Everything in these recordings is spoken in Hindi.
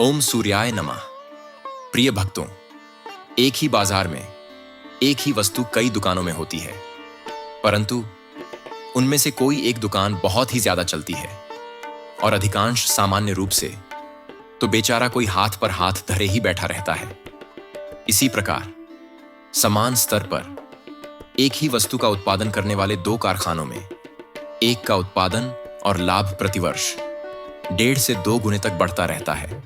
ओम सूर्याय नमः। प्रिय भक्तों, एक ही बाजार में एक ही वस्तु कई दुकानों में होती है, परंतु उनमें से कोई एक दुकान बहुत ही ज्यादा चलती है और अधिकांश सामान्य रूप से तो बेचारा कोई हाथ पर हाथ धरे ही बैठा रहता है। इसी प्रकार समान स्तर पर एक ही वस्तु का उत्पादन करने वाले दो कारखानों में एक का उत्पादन और लाभ प्रतिवर्ष 1.5 से 2 गुने तक बढ़ता रहता है,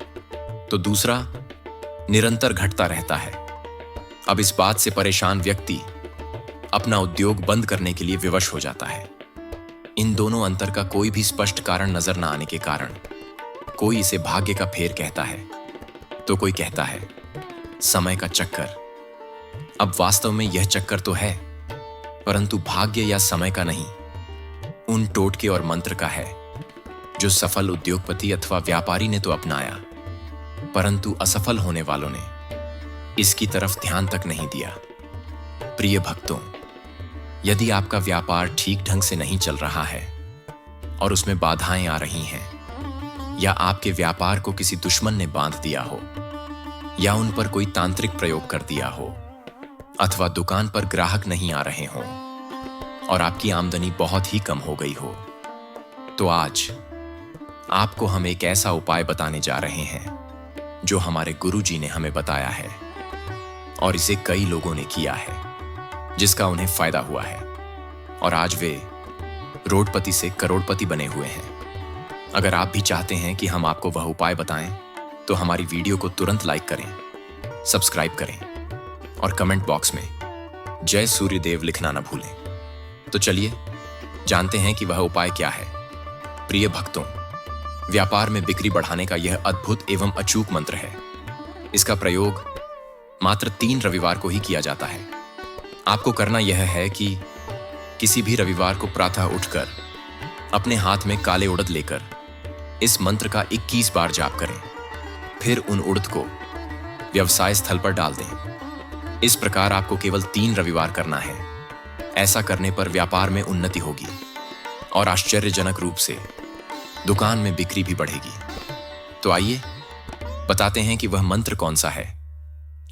तो दूसरा निरंतर घटता रहता है। अब इस बात से परेशान व्यक्ति अपना उद्योग बंद करने के लिए विवश हो जाता है। इन दोनों अंतर का कोई भी स्पष्ट कारण नजर न आने के कारण कोई इसे भाग्य का फेर कहता है, तो कोई कहता है समय का चक्कर। अब वास्तव में यह चक्कर तो है, परंतु भाग्य या समय का नहीं, उन टोटके और मंत्र का है जो सफल उद्योगपति अथवा व्यापारी ने तो अपनाया, परंतु असफल होने वालों ने इसकी तरफ ध्यान तक नहीं दिया। प्रिय भक्तों, यदि आपका व्यापार ठीक ढंग से नहीं चल रहा है और उसमें बाधाएं आ रही हैं, या आपके व्यापार को किसी दुश्मन ने बांध दिया हो, या उन पर कोई तांत्रिक प्रयोग कर दिया हो, अथवा दुकान पर ग्राहक नहीं आ रहे हों और आपकी आमदनी बहुत ही कम हो गई हो, तो आज आपको हम एक ऐसा उपाय बताने जा रहे हैं जो हमारे गुरुजी ने हमें बताया है और इसे कई लोगों ने किया है, जिसका उन्हें फायदा हुआ है और आज वे रोडपति से करोड़पति बने हुए हैं। अगर आप भी चाहते हैं कि हम आपको वह उपाय बताएं, तो हमारी वीडियो को तुरंत लाइक करें, सब्सक्राइब करें और कमेंट बॉक्स में जय सूर्यदेव लिखना न भूलें। तो चलिए जानते हैं कि वह उपाय क्या है। प्रिय भक्तों, व्यापार में बिक्री बढ़ाने का यह अद्भुत एवं अचूक मंत्र है। इसका प्रयोग मात्र 3 रविवार को ही किया जाता है। आपको करना यह है कि किसी भी रविवार को प्रातः उठकर अपने हाथ में काले उड़द लेकर इस मंत्र का 21 बार जाप करें, फिर उन उड़द को व्यवसाय स्थल पर डाल दें। इस प्रकार आपको केवल 3 रविवार करना है। ऐसा करने पर व्यापार में उन्नति होगी और आश्चर्यजनक रूप से दुकान में बिक्री भी बढ़ेगी। तो आइए बताते हैं कि वह मंत्र कौन सा है।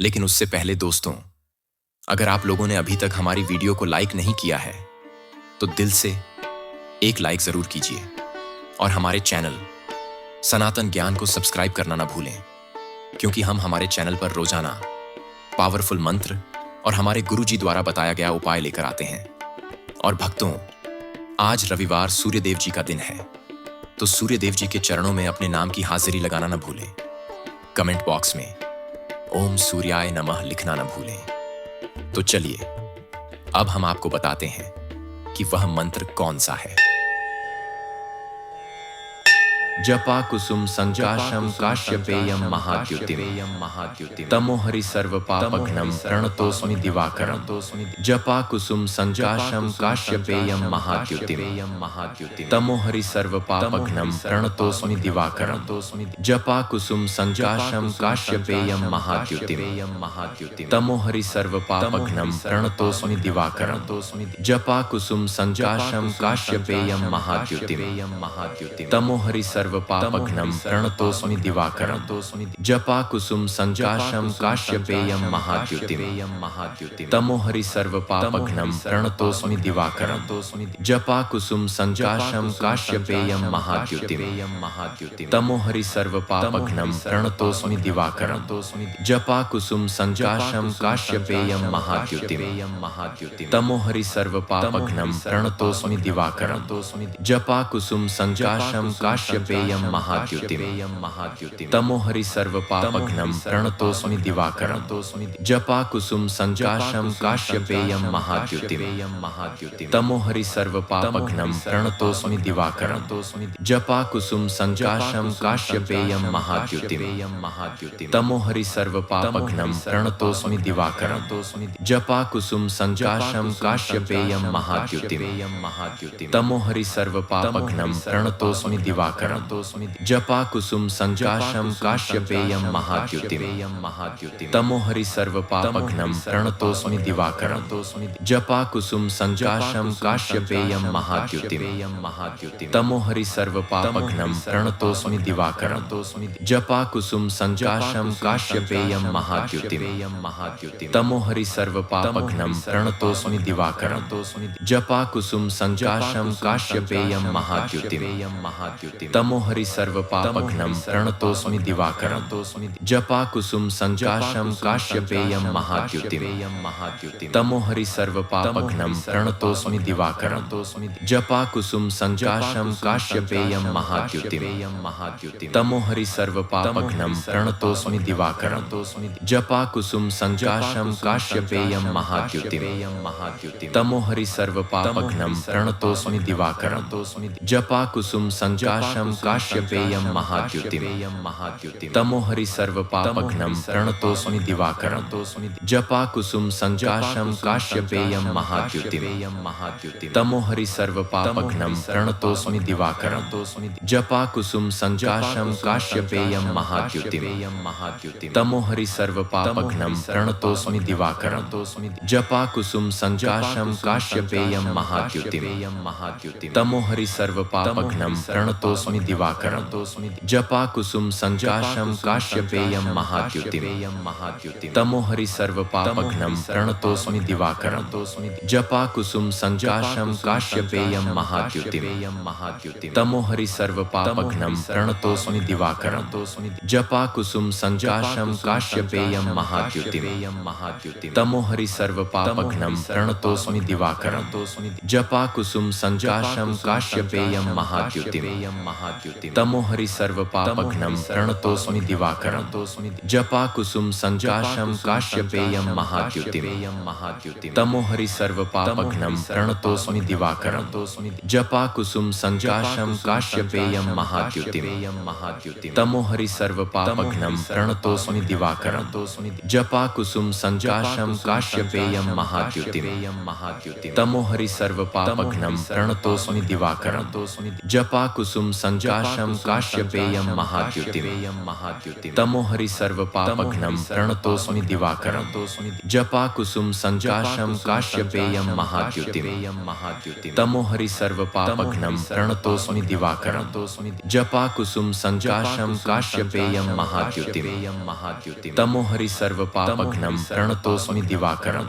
लेकिन उससे पहले दोस्तों, अगर आप लोगों ने अभी तक हमारी वीडियो को लाइक नहीं किया है, तो दिल से एक लाइक जरूर कीजिए और हमारे चैनल सनातन ज्ञान को सब्सक्राइब करना ना भूलें, क्योंकि हम हमारे चैनल पर रोजाना पावरफुल मंत्र और हमारे गुरुजी द्वारा बताया गया उपाय लेकर आते हैं। और भक्तों, आज रविवार सूर्यदेव जी का दिन है, तो सूर्यदेव जी के चरणों में अपने नाम की हाजिरी लगाना न भूलें। कमेंट बॉक्स में ओम सूर्याय नमः लिखना न भूलें। तो चलिए अब हम आपको बताते हैं कि वह मंत्र कौन सा है। जपा कुसुम संजाशम काश्यपेयम महाद्युतिम तमो हरि सर्व पापघ्नम प्रणतोस्मि दिवाकरम। जपा कुसुम संजाशम काश्यपेयम महाद्युतिम तमो हरि सर्व पापघ्नम प्रणतोस्मि दिवाकरम। जपा कुसुम संजाशम काश्यपेयम महाद्युतिम तमो हरि सर्व पापघ्नम प्रणतोस्मि दिवाकरम। जपा कुसुम संजाशम काश्यपेयम महाद्युतिम तमो हरि सर्व पापघ्नम प्रणतोस्मि दिवाकरम। जपा कुसुम संजाशम काश्यपेयम महाद्युतिम तमो हरि सर्व पापघ्नम प्रणतोस्मि दिवाकरम। जपा कुसुम संजाशम काश्यपेयम महाद्युतिम तमो हरि सर्व पापघ्नम प्रणतोस्मि दिवाकरम। जपा कुसुम संजाशम काश्यपेयम महाद्युतिम तमो हरि सर्व पापघ्नम प्रणतोस्मि दिवाकरम। जपा कुसुम संजाशम काश्यपेयम महाद्युतिम तमो हरि सर्व पापघ्नम प्रणतोस्मि दिवाकरम। जपा कुसुम संजाशम काश्यपेयम महाद्युतिम तमो हरि सर्व पापघ्नम प्रणतोस्मि दिवाकरम। जपा कुसुम संजाशम काश्यपेयम महाद्युतिम तमो हरि सर्व पापघ्नम प्रणतोस्मि दिवाकरम। जपा कुसुम संजाशम काश्यपेयम महाद्युतिम तमो हरि सर्व पापघ्नम प्रणतोस्मि दिवाकरम। जपा कुसुम संजाशम काश्यपेयम महाद्युतिम तमोहरि सर्वपापघ्नं प्रणतोऽस्मि दिवाकरं जपा कुसुम संजाशम काश्यपेयम महाद्युतिम तमोहरि सर्वपापघ्नं प्रणतोऽस्मि दिवाकरं जपा कुसुम संजाशम काश्यपेयम महाद्युतिम तमोहरि सर्वपापघ्नं प्रणतोऽस्मि दिवाकरं जपा कुसुम संजाशम काश्यपेयम महाद्युतिम तमोहरि सर्वपापघ्नं प्रणतोऽस्मि दिवाकरं जपा कुसुम संजाशम काश्यपेयम महाद्युतिम तमोहरि सर्वपापघ्नं प्रणतोऽस्मि दिवाकरं जपा कुसुम संजाशम काश्यपेयम महाद्युतिम तमोहरि सर्वपापघ्नं प्रणतोऽस्मि दिवाकरं जपा कुसुम संजाशम काश्यपेयम महाद्युतिम तमोहरि सर्वपापघ्नं प्रणतोऽस्मि दिवाकरं जपा कुसुम संजाशम काश्यपेयम महाद्युतिम तमोहरि सर्वपापघ्नं प्रणतोऽस्मि दिवाकरं जपा कुसुम संजाशम काश्यपेयम महाद्युतिम तमोहरि सर्वपापघ्नं प्रणतोऽस्मि दिवाकरं जपा कुसुम संजाशम काश्यपेयम महाद्युतिम तमोहरि सर्वपापघ्नं प्रणतोऽस्मि दिवाकरं जपा कुसुम संजाशम काश्यपेयम महाद्युतिम तमोहरि सर्वपापघ्नं प्रणतोऽस्मि दिवाकरं जपा कुसुम संजाशम काश्यपेयम महाद्युतिम तमोहरि सर्वपापघ्नं प्रणतोऽस्मि दिवाकरं जपा कुसुम संजाशम काश्यपेयम महाद्युतिम तमोहरि सर्वपापघ्नं प्रणतोऽस्मि दिवाकरं जपा कुसुम संजाशम काश्यपेयम महाद्युतिम तमोहरि सर्वपापघ्नं प्रणतोऽस्मि दिवाकरं जपा कुसुम संजाशम काश्यपेयम महाद्युतिम तमोहरि सर्वपापघ्नं प्रणतोऽस्मि दिवाकरं जपा कुसुम संजाशम काश्यपेयम महाद्युतिम तमोहरि सर्वपापघ्नं प्रणतोऽस्मि दिवाकरं जपा कुसुम संजाशम काश्यपेयम महाद्युतिम तमोहरि सर्वपापघ्नं प्रणतोऽस्मि दिवाकरं जपा कुसुम संजाशम काश्यपेयम महाद्युतिम तमोहरि सर्वपापघ्नं प्रणतोऽस्मि दिवाकरं जपा कुसुम संजाशम काश्यपेयम महाद्युतिम तमोहरि सर्वपापघ्नं प्रणतोऽस्मि दिवाकरं जपा कुसुम संजाशम काश्यपेयम महाद्युतिम तमोहरि सर्वपापघ्नं प्रणतोऽस्मि दिवाकरं जपा कुसुम संजाशम काश्यपेयम महाद्युतिम तमोहरि सर्वपापघ्नं प्रणतोऽस्मि दिवाकरं जपा कुसुम संजाशम काश्यपेयम महाद्युतिम तमोहरि सर्वपापघ्नं प्रणतोऽस्मि दिवाकरं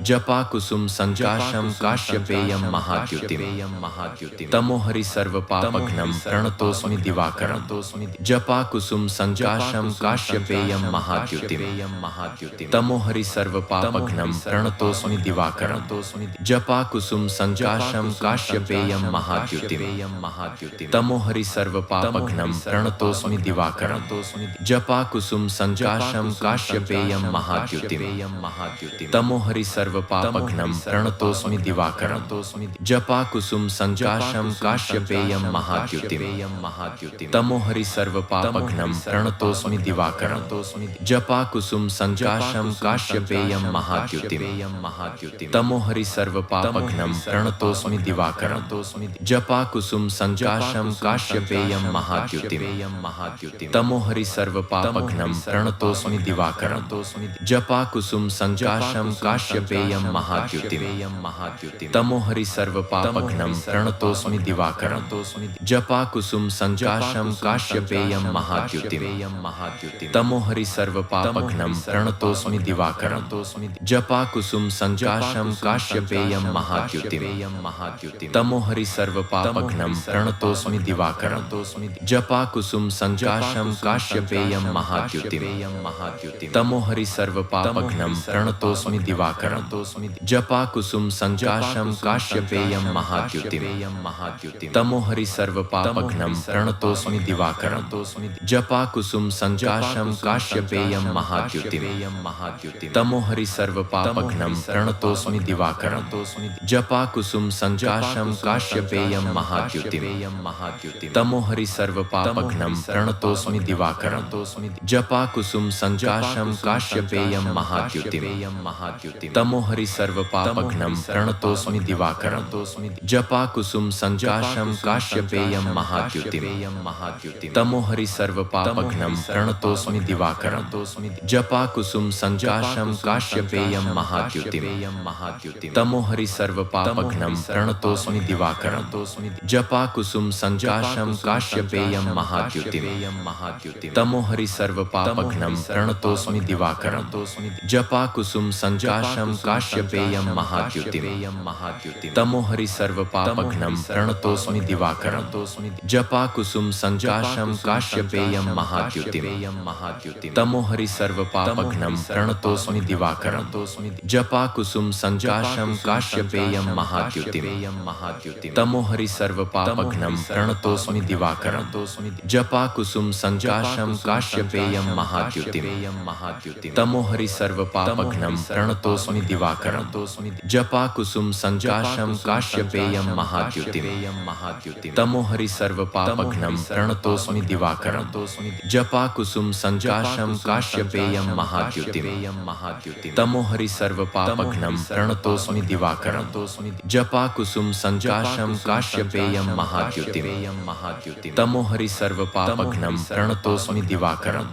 जपा कुसुम संजाशम काश्यपेयम महाद्युतिम तमोहरि सर्वपापघ्नं प्रणतोऽस्मि दिवाकरं जपा कुसुम संजाशम काश्यपेयम महाद्युतिम तमोहरि सर्वपापघ्नं प्रणतोऽस्मि दिवाकरं जपा कुसुम संजाशम काश्यपेयम महाद्युतिम तमोहरि सर्वपापघ्नं प्रणतोऽस्मि दिवाकरं जपा कुसुम संजाशम काश्यपेयम महाद्युतिम तमोहरि सर्वपापघ्नं प्रणतोऽस्मि दिवाकरं जपा कुसुम संजाशम काश्यपेयम महाद्युतिम तमोहरि सर्वपापघ्नं प्रणतोऽस्मि दिवाकरं जपा कुसुम संजाशम काश्यपेयम महाद्युतिम तमोहरि सर्वपापघ्नं प्रणतोऽस्मि दिवाकरं जपा कुसुम संजाशम काश्यपेयम महाद्युतिम तमोहरि सर्वपापघ्नं प्रणतोऽस्मि दिवाकरं जपा कुसुम संजाशम काश्यपेयम महाद्युतिम तमोहरि सर्वपापघ्नं प्रणतोऽस्मि दिवाकरं जपा कुसुम संजाशम काश्यपेयम महाद्युतिम तमोहरि सर्वपापघ्नं प्रणतोऽस्मि दिवाकरं जपा कुसुम संजाशम काश्यपेयम महाद्युतिम तमोहरि सर्वपापघ्नं प्रणतोऽस्मि दिवाकरं जपा कुसुम संजाशम काश्यपेयम महाद्युतिम तमोहरि सर्वपापघ्नं प्रणतोऽस्मि दिवाकरं जपा कुसुम संजाशम काश्यपेयम महाद्युतिम तमोहरि सर्वपापघ्नं प्रणतोऽस्मि दिवाकरं जपा कुसुम संजाशम काश्यपेयम महाद्युतिम तमोहरि सर्वपापघ्नं प्रणतोऽस्मि दिवाकरं जपा कुसुम संजाशम काश्यपेयम महाद्युतिम तमोहरि सर्वपापघ्नं प्रणतोऽस्मि दिवाकरं जपा कुसुम संजाशम काश्यपेयम महाद्युतिम महाद्युतिम् तमोहरि सर्वपापघ्नं प्रणतोऽस्मि दिवाकरम् जपाकुसुम संजाशं काश्यपेयं महाद्युतिम् तमोहरि सर्वपापघ्नं प्रणतोऽस्मि दिवाकरम् जपाकुसुम संजाशं काश्यपेयं महाद्युतिम् तमोहरि सर्वपापघ्नं प्रणतोऽस्मि दिवाकरम् जपाकुसुम संजाशं काश्यपेयं महाद्युतिम् तमोहरि सर्वपापघ्नं प्रणतोऽस्मि दिवाकरम् जपाकुसुम संजाशं काश्यपेयं महाद्युतिम् तमोहरि सर्वपापघ्नं प्रणतोऽस्मि दिवाकरम् जपाकुसुम संजाशं काश्यपेयं महाद्युतिम् तमोहरि सर्वपापघ्नं प्रणतोऽस्मि दिवाकरम् जपाकुसुम संजाशं काश्यपेयं महाद्युतिम् तमोहरि सर्वपापघ्नं प्रणतोऽस्मि दिवाकरम् जपाकुसुम संजाशं काश्यपेयं महाद्युतिम् तमोहरि सर्वपापघ्नं प्रणतोऽस्मि दिवाकरम् जपाकुसुम संजाशं काश्यपेयं महाद्युतिम् तमोहरि सर्वपापघ्नं प्रणतोऽस्मि दिवाकरम् जपाकुसुम संजाशं काश्यपेयं महाद्युतिम् तमोहरि सर्वपापघ्नं प्रणतोऽस्मि दिवाकरम्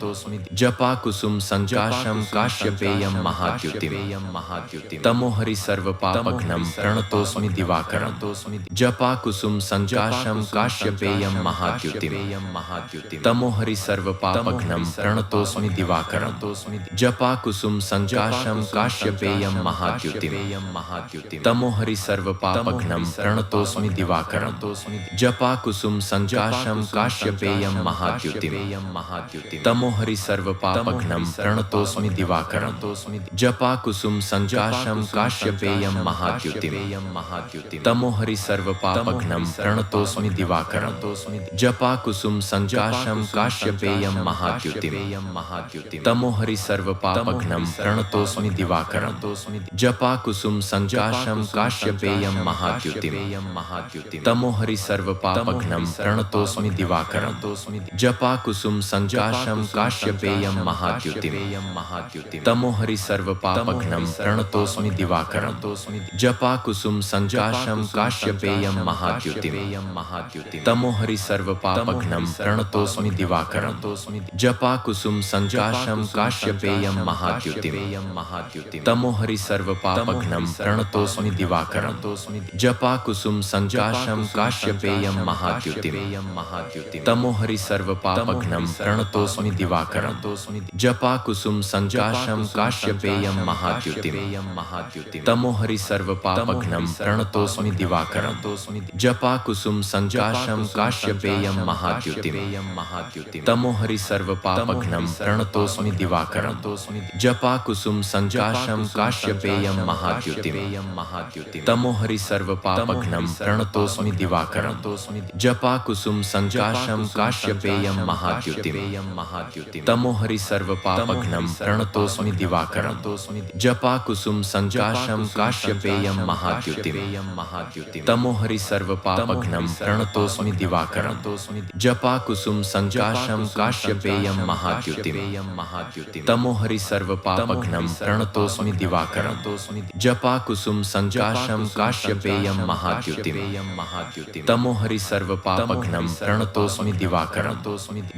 जपाकुसुम संजाशं काश्यपेयं महाद्युतिम् तमोहरि सर्वपापघ्नं प्रणतोऽस्मि दिवाकरम् जपाकुसुम संजाशं काश्यपेयं महाद्युतिम् तमोहरि सर्वपापघ्नं प्रणतोऽस्मि दिवाकरम् जपाकुसुम संजाशं काश्यपेयं महाद्युतिम् तमोहरि सर्वपापघ्नं प्रणतोऽस्मि दिवाकरम् जपाकुसुम संजाशं काश्यपेयं महाद्युतिम् तमोहरि सर्वपापघ्नं प्रणतोऽस्मि दिवाकरम् जपाकुसुम संजाशं काश्यपेयं महाद्युतिम् तमोहरि सर्वपापघ्नं प्रणतोऽस्मि दिवाकरम् जपाकुसुम संजाशं काश्यपेयं महाद्युतिम् तमोहरि सर्वपापघ्नं प्रणतोऽस्मि दिवाकरम् जपाकुसुम संजाशं काश्यपेयं महाद्युतिम् तमोहरि सर्वपापघ्नं प्रणतोऽस्मि दिवाकरम् जपाकुसुम संजाशं काश्यपेयं महाद्युतिम् तमोहरि सर्वपापघ्नं प्रणतोऽस्मि दिवाकरम् जपाकुसुम संजाशं काश्यपेयं महाद्युतिम् तमोहरि सर्वपापघ्नं प्रणतोऽस्मि दिवाकरम् जपाकुसुम संजाशं काश्यपेयं महाद्युतिम् तमोहरि सर्वपापघ्नं प्रणतोऽस्मि दिवाकरम् जपाकुसुम संजाशं काश्यपेयं महाद्युतिम् तमोहरि सर्वपापघ्नं प्रणतोऽस्मि दिवाकरम् जपाकुसुम संजाशं काश्यपेयं महाद्युतिम् तमोहरि सर्वपापघ्नं प्रणतोऽस्मि दिवाकरम् जपाकुसुम संजाशं काश्यपेयं महाद्युतिम् तमोहरि सर्वपापघ्नं प्रणतोऽस्मि दिवाकरम् जपाकुसुम संजाशं काश्यपेयं महाद्युतिम् तमोहरि सर्वपापघ्नं प्रणतोऽस्मि दिवाकरम् जपाकुसुम संजाशं काश्यपेयं महाद्युतिम् तमोहरि सर्वपापघ्नं प्रणतोऽस्मि दिवाकरम् जपाकुसुम संजाशं काश्यपेयं महाद्युतिम् तमोहरि सर्वपापघ्नं प्रणतोऽस्मि दिवाकरम् जपाकुसुम संजाशं काश्यपेयं महाद्युतिम् तमोहरि सर्वपापघ्नं प्रणतोऽस्मि दिवाकरम् जपाकुसुम संजाशं काश्यपेयं महाद्युतिम् तमोहरि सर्वपापघ्नं प्रणतोऽस्मि दिवाकरम्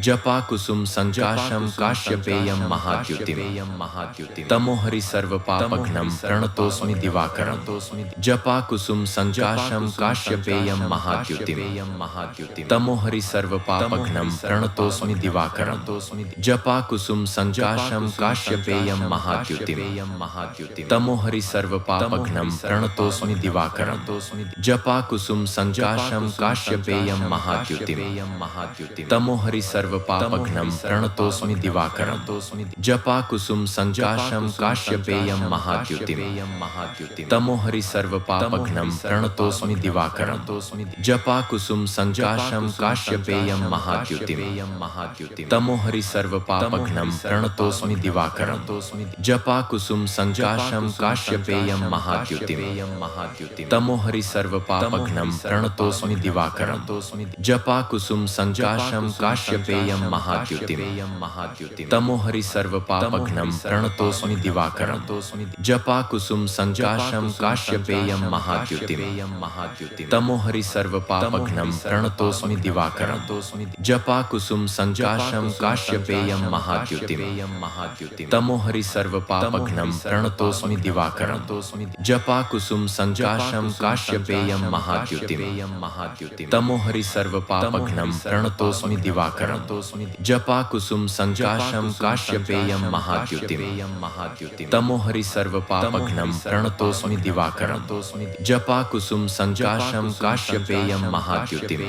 जपाकुसुम संजाशं काश्यपेयं महाद्युतिम् तमोहरि सर्वपापघ्नं प्रणतोऽस्मि दिवाकरम् जपाकुसुम संजाशं काश्यपेयं महाद्युतिम् तमोहरि सर्वपापघ्नं प्रणतोऽस्मि दिवाकरम् जपाकुसुम संजाशं काश्यपेयं महाद्युतिम् तमोहरि सर्वपापघ्नं प्रणतोऽस्मि दिवाकरम् जपाकुसुम संजाशं काश्यपेयं महाद्युतिम् तमोहरि सर्वपापघ्नं प्रणतोऽस्मि दिवाकरम् जपाकुसुम संजाशं काश्यपेयं महाद्युतिम् तमोहरि सर्वपापघ्नं प्रणतोऽस्मि दिवाकरम् जपाकुसुम संजाशं काश्यपेयं महाद्युतिम् तमोहरि सर्वपापघ्नं प्रणतोऽस्मि दिवाकरम् जपाकुसुम संजाशं काश्यपेयं महाद्युतिम् तमोहरि सर्वपापघ्नं प्रणतोऽस्मि दिवाकरम् जपाकुसुम संजाशं काश्यपेयं महाद्युतिम् तमोहरि सर्वपापघ्नं प्रणतोऽस्मि दिवाकरम् जपाकुसुम संजाशं काश्यपेयं महाद्युतिम् तमोहरि सर्वपापघ्नं प्रणतोऽस्मि प्रणतोऽस्मि दिवाकरं जपा कुसुम संजाशं काश्यपेयं महाद्युतिं तमोहरि सर्वपापघ्नं प्रणतोऽस्मि दिवाकरं जपा कुसुम संजाशं काश्यपेयं महाद्युतिं तमोहरि सर्वपापघ्नं प्रणतोऽस्मि दिवाकरं जपा कुसुम संजाशं काश्यपेयं महाद्युतिं तमोहरि सर्वपापघ्नं प्रणतोऽस्मि दिवाकरं जपा कुसुम संजाशं काश्यपेयं महाद्युतिं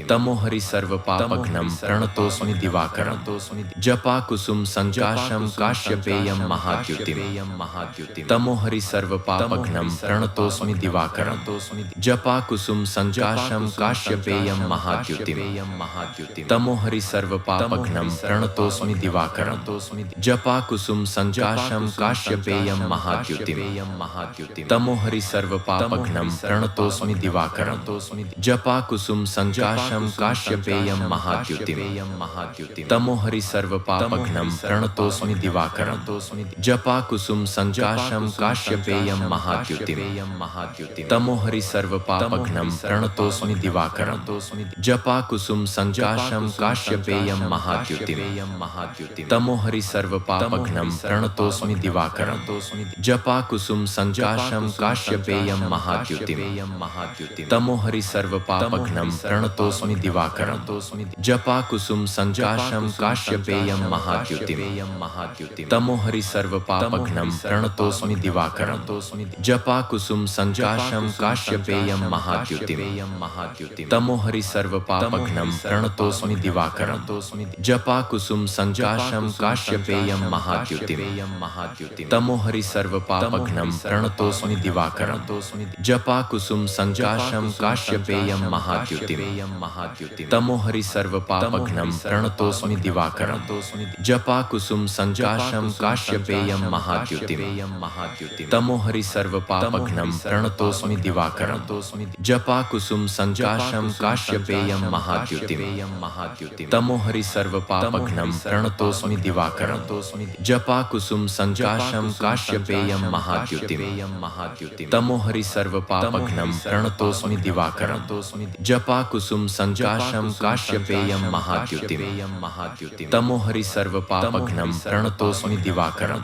तमोहरि सर्वपापघ्नं प्रणतोऽस्मि दिवाकरं जपा कुसुम संजाशं काश्यपेयं महाद्युतिं तमोहरि सर्वपापघ्नं प्रणतोऽस्मि दिवाकरं जपा कुसुम संजाशं काश्यपेयं महाद्युतिं तमोहरि सर्वपापघ्नं प्रणतोऽस्मि दिवाकरं जपा कुसुम संजाशं काश्यपेयं महाद्युतिं तमोहरि सर्वपापघ्नं प्रणतोऽस्मि दिवाकरं जपा कुसुम संजाशं काश्यपेयं महाद्युतिं तमोहरि सर्वपापघ्नं प्रणतोऽस्मि दिवाकरं जपा कुसुम संजाशं काश्यपेयं महाद्युतिं तमोहरि सर्वपापघ्नं प्रणतोऽस्मि दिवाकरं जपा कुसुम संजाशं काश्यपेयं महाद्युतिं तमोहरि सर्वपापघ्नं प्रणतोऽस्मि दिवाकरं जपा कुसुम संजाशं काश्यपेयं महाद्युतिं तमोहरि सर्वपापघ्नं प्रणतोऽस्मि दिवाकरं जपा कुसुम संजाशं काश्यपेयं महाद्युतिं तमोहरि सर्वपापघ्नं प्रणतोऽस्मि दिवाकरं जपा कुसुम संजाशं काश्यपेयं महाद्युतिं तमोहरि सर्वपापघ्नं प्रणतोऽस्मि दिवाकरं जपा कुसुम संजाशं काश्यपेयं महाद्युतिं तमोहरि सर्वपापघ्नं प्रणतोऽस्मि दिवाकरं जपा कुसुम संजाशं काश्यपेयं महाद्युतिं तमोहरि सर्वपापघ्नं प्रणतोऽस्मि दिवाकरं जपा कुसुम संजाशं काश्यपेयं महाद्युतिं तमोहरि सर्वपापघ्नं प्रणतोऽस्मि दिवाकरं जपा कुसुम संजाशं काश्यपेयं महाद्युतिं तमोहरि सर्वपापघ्नं प्रणतोऽस्मि दिवाकरं जपा कुसुम संजाशं काश्यपेयं महाद्युतिं तमोहरि सर्वपापघ्नं प्रणतोऽस्मि दिवाकरं जपा कुसुम संजाशं काश्यपेयं महाद्युतिं तमोहरि सर्वपापघ्नं प्रणतोऽस्मि दिवाकरं जपा कुसुम संजाशं काश्यपेयं महाद्युतिं तमोहरि सर्वपापघ्नं प्रणतोऽस्मि दिवाकरं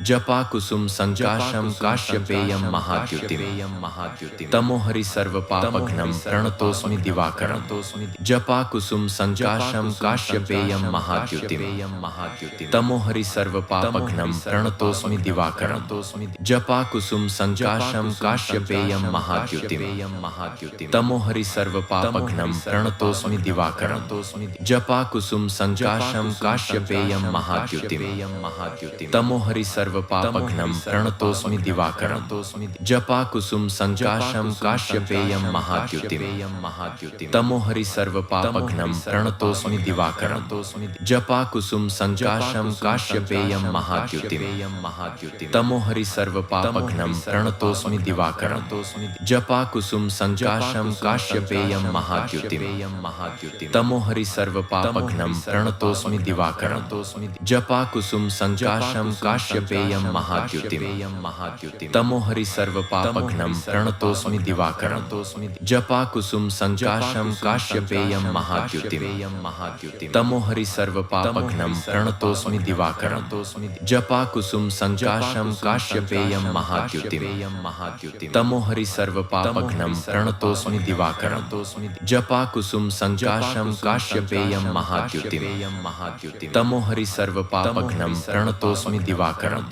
जपा कुसुम संजाशं काश्यपेयं महाद्युतिं तमोहरि सर्वपापघ्नं प्रणतोऽस्मि दिवाकरं जपा कुसुम संजाशं काश्यपेयं महाद्युतिं तमोहरि सर्वपापघ्नं प्रणतोऽस्मि दिवाकरं जपा कुसुम संजाशं काश्यपेयं महाद्युतिं तमोहरि सर्वपापघ्नं प्रणतोऽस्मि दिवाकरं जपा कुसुम संजाशं काश्यपेयं महाद्युतिं तमोहरि सर्वपापघ्नं प्रणतोऽस्मि दिवाकरं जपा कुसुम संजाशं काश्यपेयं महाद्युतिं तमोहरि सर्वपापघ्नं प्रणतोऽस्मि दिवाकरं जपा कुसुम संजाशं काश्यपेयं महाद्युतिं तमोहरि सर्वपापघ्नं प्रणतोऽस्मि दिवाकरं जपा कुसुम संजाशं काश्यपेयं महाद्युतिं तमोहरि सर्वपापघ्नं प्रणतोऽस्मि दिवाकरं जपा कुसुम संजाशं काश्यपेयं महाद्युतिं तमोहरि सर्वपापघ्नं प्रणतोऽस्मि दिवाकरं जपा कुसुम संजाशं काश्यपेयं महाद्युतिं तमोहरि सर्वपापघ्नं प्रणतोऽस्मि दिवाकरं जपा कुसुम संजाशं काश्यपेयं महाद्युतिं तमोहरि सर्वपापघ्नं प्रणतोऽस्मि दिवाकरं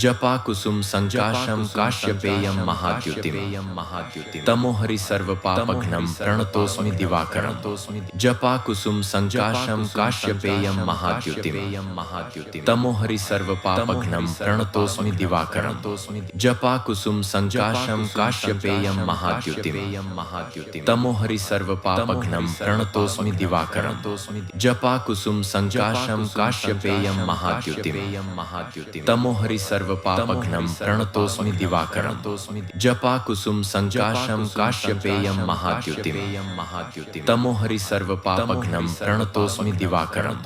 जपा कुसुम संजाशं काश्यपेयं महाद्युतिं तमोहरि सर्वपापघ्नं प्रणतोऽस्मि दिवाकरं जपा कुसुम संजाशं काश्यपेयं महाद्युतिं तमोहरि सर्वपापघ्नं प्रणतोऽस्मि दिवाकरं जपा कुसुम संजाशं काश्यपेयं महाद्युतिं तमोहरि सर्वपापघ्नं प्रणतोऽस्मि दिवाकरं जपा कुसुम संजाशं काश्यपेयं महाद्युतिं तमोहरि सर्वपापघ्नं प्रणतोऽस्मि दिवाकरं जपा कुसुम संजाशं काश्यपेयं महाद्युतिं तमोहरि सर्वपापघ्नं प्रणतोऽस्मि दिवाकरं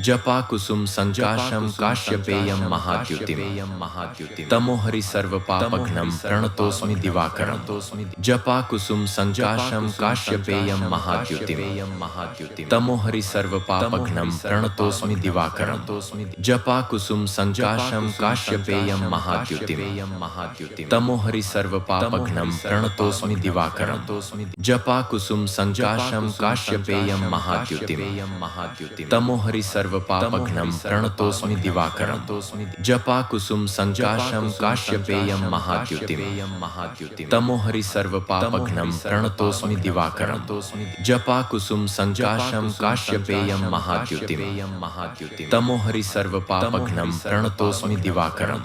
जपा कुसुम संजाशं काश्यपेयं महाद्युतिं तमोहरि सर्वपापघ्नं प्रणतोऽस्मि दिवाकरं जपा कुसुम संजाशं काश्यपेयं काश्यपेयं महाद्युतिम् तमोहरि सर्वपापघ्नं प्रणतोऽस्मि दिवाकरं जपाकुसुम संजाशं काश्यपेयं महाद्युतिम् तमोहरि सर्वपापघ्नं प्रणतोऽस्मि दिवाकरं जपाकुसुम संजाशं काश्यपेयं महाद्युतिम् तमोहरि सर्वपापघ्नं प्रणतोऽस्मि दिवाकरं जपाकुसुम संजाशं काश्यपेयं महाद्युतिम् तमोहरि सर्वपापघ्नं प्रणतोऽस्मि दिवाकरं जपाकुसुम संजाशं काश्यपेयं महाद्युतिम् तमोहरि सर्वपापघ्नं प्रणतोऽस्मि दिवाकरं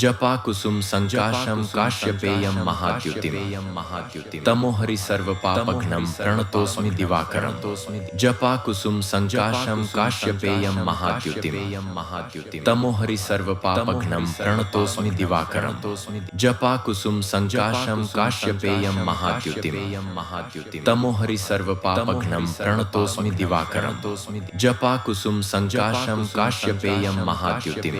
जपाकुसुम संजाशं काश्यपेयं महाद्युतिम् तमोहरि सर्वपापघ्नं प्रणतोऽस्मि दिवाकरं जपाकुसुम संजाशं काश्यपेयं महाद्युतिम् तमोहरि सर्वपापघ्नं प्रणतोऽस्मि दिवाकरं जपाकुसुम संजाशं काश्यपेयं महाद्युतिम् तमोहरि सर्वपापघ्नं प्रणतोऽस्मि दिवाकरं जपाकुसुम संजाशं काश्यपेयं महाद्युतिम्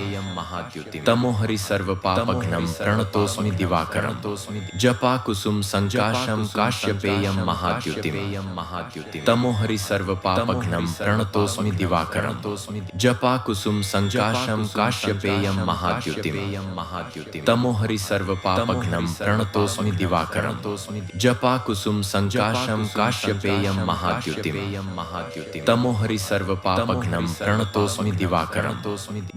तमोहरि सर्वपापघ्नं प्रणतोऽस्मि दिवाकरं जपाकुसुम संजाशं काश्यपेयं महाद्युतिम् तमोहरि सर्वपापघ्नं प्रणतोऽस्मि दिवाकरं जपाकुसुम संजाशं काश्यपेयं महाद्युतिम् तमोहरि सर्वपापघ्नं प्रणतोऽस्मि दिवाकरं जपाकुसुम संजाशं काश्यपेयं महाद्युतिम् तमोहरि सर्वपापघ्नं प्रणतोऽस्मि दिवाकरं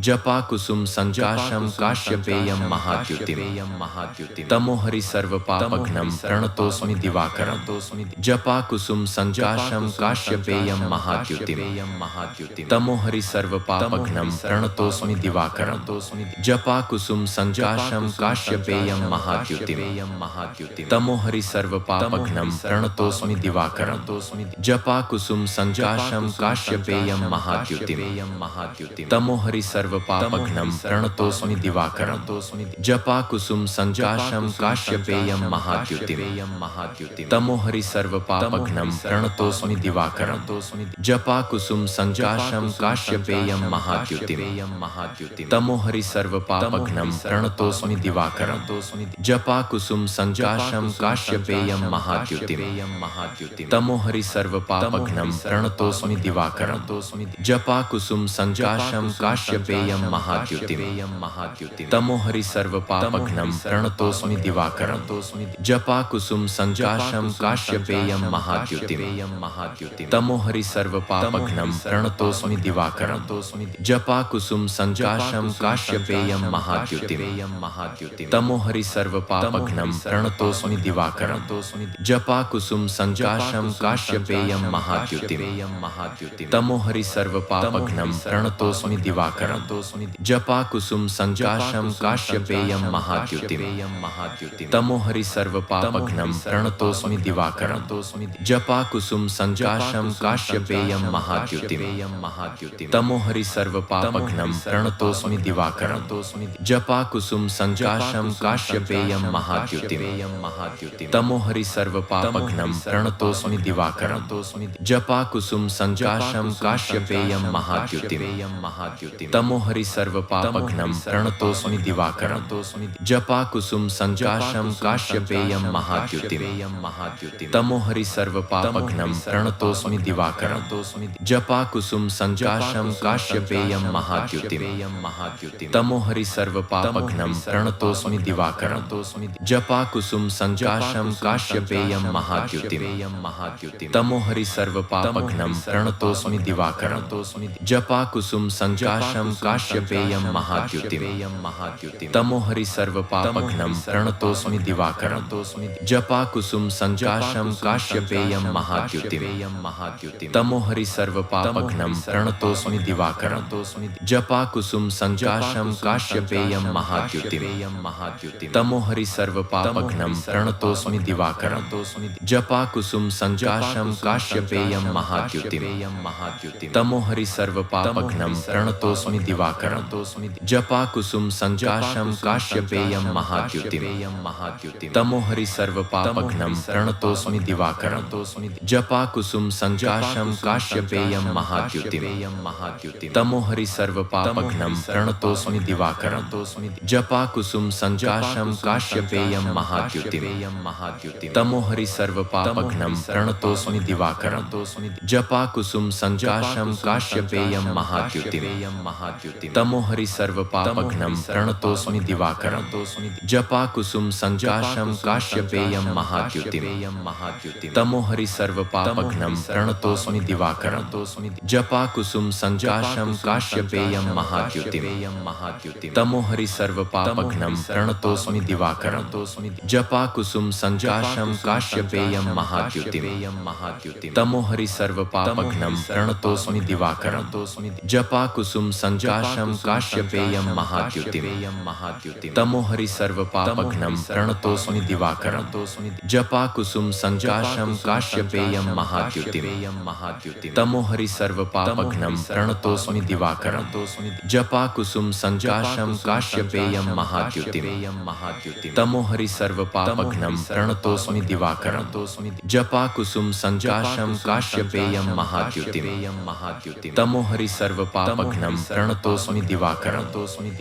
जपाकुसुम संजाशं काश्यपेयं महाद्युतिम् तमोहरि सर्वपापघ्नं प्रणतोऽस्मि दिवाकरं जपाकुसुम संजाशं काश्यपेयं महाद्युतिम् तमोहरि सर्वपापघ्नं प्रणतोऽस्मि दिवाकरं जपाकुसुम संजाशं काश्यपेयं महाद्युतिम् तमोहरि सर्वपापघ्नं प्रणतोऽस्मि दिवाकरं जपाकुसुम संजाशं काश्यपेयं महाद्युतिम् तमोहरि सर्वपापघ्नं प्रणतोऽस्मि दिवाकरं जपाकुसुम संजाशं काश्यपेयं महाद्युतिम् तमोहरि सर्वपापघ्नं प्रणतोऽस्मि दिवाकरं जपाकुसुम संजाशं काश्यपेयं महाद्युतिम् तमोहरि सर्वपापघ्नं प्रणतोऽस्मि दिवाकरं जपाकुसुम संजाशं काश्यपेयं महाद्युतिम् तमोहरि सर्वपापघ्नं प्रणतोऽस्मि दिवाकरं जपाकुसुम संजाशं काश्यपेयं महाद्युतिम् तमोहरि सर्वपापघ्नं प्रणतोऽस्मि दिवाकरं जपाकुसुम संजाशं काश्यपेयं महाद्युतिम् तमोहरि सर्वपापघ्नं प्रणतोऽस्मि दिवाकरं जपाकुसुम संजाशं काश्यपेयं महाद्युतिम् तमोहरि सर्वपापघ्नं प्रणतोऽस्मि दिवाकरं जपाकुसुम संजाशं काश्यपेयं महाद्युतिम् तमोहरि सर्वपापघ्नं प्रणतोऽस्मि दिवाकरं जपाकुसुम संजाशं काश्यपेयं महाद्युतिम् तमोहरि सर्वपापघ्नं प्रणतोऽस्मि दिवाकरं जपाकुसुम संजाशं काश्यपेयं महाद्युतिम् तमोहरि सर्वपापघ्नं प्रणतोऽस्मि दिवाकरं जपाकुसुम संजाशं काश्यपेयं महाद्युतिम् तमोहरि सर्वपापघ्नं प्रणतोऽस्मि दिवाकरं जपाकुसुम संजाशं काश्यपेयं महाद्युतिम् तमोहरि सर्वपापघ्नं प्रणतोऽस्मि दिवाकरं जपाकुसुम संजाशं काश्यपेयं महाद्युतिम् तमोहरि सर्वपापघ्नं प्रणतोऽस्मि दिवाकरं जपाकुसुम संजाशं काश्यपेयं महाद्युतिम् तमोहरि सर्वपापघ्नं प्रणतोऽस्मि दिवाकरं जपाकुसुम संजाशं काश्यपेयं महाद्युतिम् तमोहरि सर्वपापघ्नं प्रणतोऽस्मि दिवाकरं जपाकुसुम संजाशं काश्यपेयं महाद्युतिम् तमोहरि सर्वपापघ्नं प्रणतोऽस्मि दिवाकरं जपाकुसुम संजाशं काश्यपेयं महाद्युतिम् तमोहरि सर्वपापघ्नं प्रणतोऽस्मि दिवाकरं जपाकुसुम संजाशं काश्यपेयं महाद्युतिम् तमोहरि सर्वपापघ्नं प्रणतोऽस्मि दिवाकरं जपाकुसुम संजाशं काश्यपेयं महाद्युतिम् तमोहरि सर्वपापघ्नं प्रणतोऽस्मि दिवाकरं जपाकुसुम संजाशं काश्यपेयं महाद्युतिम् तमोहरि सर्वपापघ्नं प्रणतोऽस्मि दिवाकरं जपाकुसुम संजाशं काश्यपेयं महाद्युतिम् तमोहरि सर्वपापघ्नं प्रणतोऽस्मि दिवाकरं जपाकुसुम संजाशं काश्यपेयं महाद्युतिम् तमोहरि सर्वपापघ्नं पापघ्नं प्रणतोऽस्मि दिवाकरं जपाकुसुम संजाशं काश्यपेयं महाद्युतिं तमोहरि सर्वपापघ्नं प्रणतोऽस्मि दिवाकरं जपाकुसुम संजाशं काश्यपेयं महाद्युतिं तमोहरि सर्वपापघ्नं प्रणतोऽस्मि दिवाकरं जपाकुसुम संजाशं काश्यपेयं महाद्युतिं तमोहरि सर्वपापघ्नं प्रणतोऽस्मि दिवाकरं जपाकुसुम संजाशं काश्यपेयं महाद्युतिं तमोहरि सर्वपापघ्नं प्रणतोऽस्मि दिवाकरं जपाकुसुम संजाशं काश्यपेयं महाद्युतिं तमोहरि सर्वपापघ्नं प्रणतोऽस्मि दिवाकरं जपाकुसुम संजाशं काश्यपेयं महाद्युतिं तमोहरि सर्वपापघ्नं प्रणतोऽस्मि दिवाकरं जपाकुसुम संजाशं काश्यपेयं महाद्युतिं तमोहरि सर्वपापघ्नं प्रणतोऽस्मि दिवाकरं जपाकुसुम संजाशं काश्यपेयं महाद्युतिं तमोहरि सर्वपापघ्नं प्रणतोऽस्मि दिवाकरं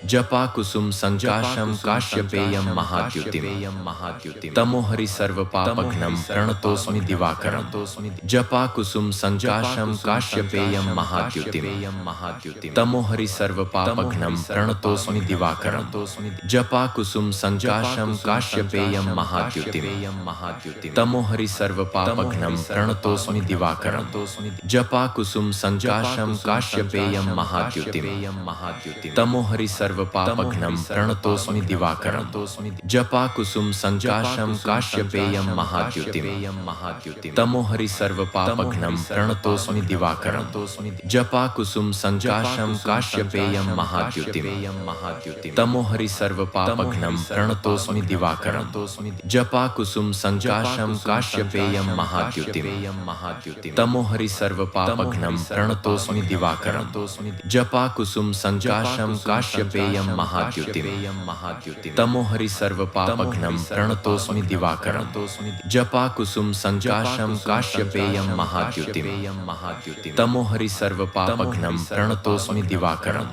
जपाकुसुम संजाशं काश्यपेयं महाद्युतिं तमोहरि सर्वपापघ्नं प्रणतोऽस्मि दिवाकरं जपाकुसुम संजाशं काश्यपेयं महाद्युतिं तमोहरि सर्वपापघ्नं प्रणतोऽस्मि दिवाकरं जपाकुसुम संजाशं काश्यपेयं महाद्युतिं तमोहरि सर्वपापघ्नं प्रणतोऽस्मि दिवाकरं जपाकुसुम संजाशं काश्यपेयं महाद्युतिं तमोहरि सर्वपापघ्नं प्रणतोऽस्मि दिवाकरं जपाकुसुम संजाशं काश्यपेयं महाद्युतिं तमोहरि सर्वपापघ्नं प्रणतोऽस्मि दिवाकरं जपाकुसुम संजाशं काश्यपेयं महाद्युतिं तमोहरि सर्वपापघ्नं प्रणतोऽस्मि दिवाकरं जपाकुसुम संजाशं काश्यपेयं महाद्युतिं तमोहरि सर्वपापघ्नं प्रणतोऽस्मि दिवाकरं जपाकुसुम संजाशं काश्यपेयं महाद्युतिं तमोहरि सर्वपापघ्नं प्रणतोऽस्मि दिवाकरं जपाकुसुम संजाशं काश्यपेयं महाद्युतिं तमोहरि सर्वपापघ्नं प्रणतोऽस्मि दिवाकरं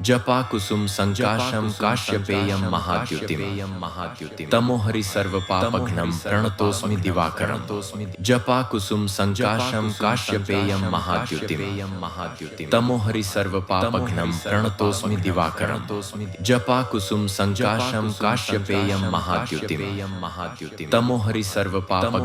जपाकुसुम संजाशं काश्यपेयं महाद्युतिं तमोहरि सर्वपापघ्नं प्रणतोऽस्मि दिवाकरं जपाकुसुम संजाशं काश्यपेयं महाद्युतिं तमोहरि सर्वपापघ्नं प्रणतोऽस्मि दिवाकरं जपाकुसुम संजाशं काश्यपेयं महाद्युतिं तमोहरि सर्वपापघ्नं